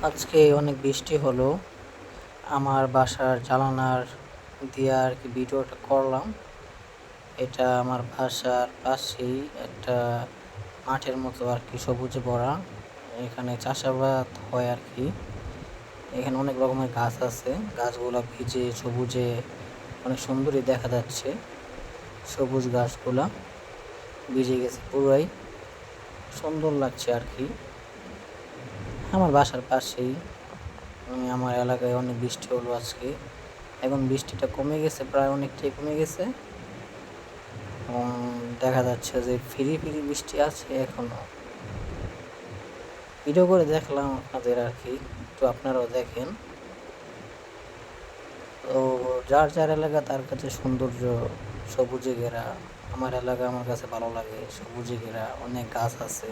আজকে অনেক বৃষ্টি হলো। আমার বাসার জানালার দিয়ে আর কি ভিডিওটা করলাম। এটা আমার বাসার পাশেই একটা মাঠের মতো আর কি, সবুজে ভরা। এখানে চাষাবাদ হয় আর কি। এখানে অনেক রকমের গাছ আছে, গাছগুলা ভিজে সবুজে অনেক সুন্দরই দেখা যাচ্ছে। সবুজ গাছগুলা ভিজে গেছে পুরাই, সুন্দর লাগছে আর কি। আমার বাসার পাশেই, আমার এলাকায় অনেক বৃষ্টি হলো আজকে। এখন বৃষ্টিটা কমে গেছে, প্রায় অনেকটাই কমে গেছে এবং দেখা যাচ্ছে যে ফিরি ফিরি বৃষ্টি আছে এখনো। ভিডিও করে দেখলাম আপনাদের আর কি, তো আপনারাও দেখেন। তো যার যার এলাকা তার কাছে সৌন্দর্য সবুজে ঘেরা। আমার এলাকা আমার কাছে ভালো লাগে, সবুজে ঘেরা, অনেক গাছ আছে।